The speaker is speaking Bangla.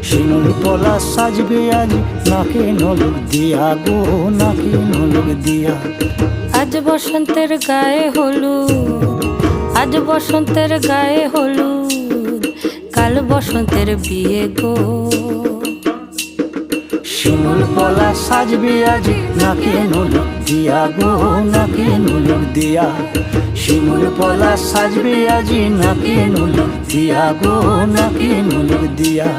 শিমুল পলা সাজবে আজ নাকে নলক দিয়া গো, নাকে নলক দিয়া। আজ বসন্তের গায়ে হলুদ, আজ বসন্তের গায়ে হলুদ, কাল বসন্তের বিয়ে গো। শিমুল পলা সাজবে আজ নাকে নলক দিয়া গো, নাকে নলক দিয়া। শিমুল পলা সাজবে আজ নাকে নলক দিয়া গো, নাকে নলক দিয়া।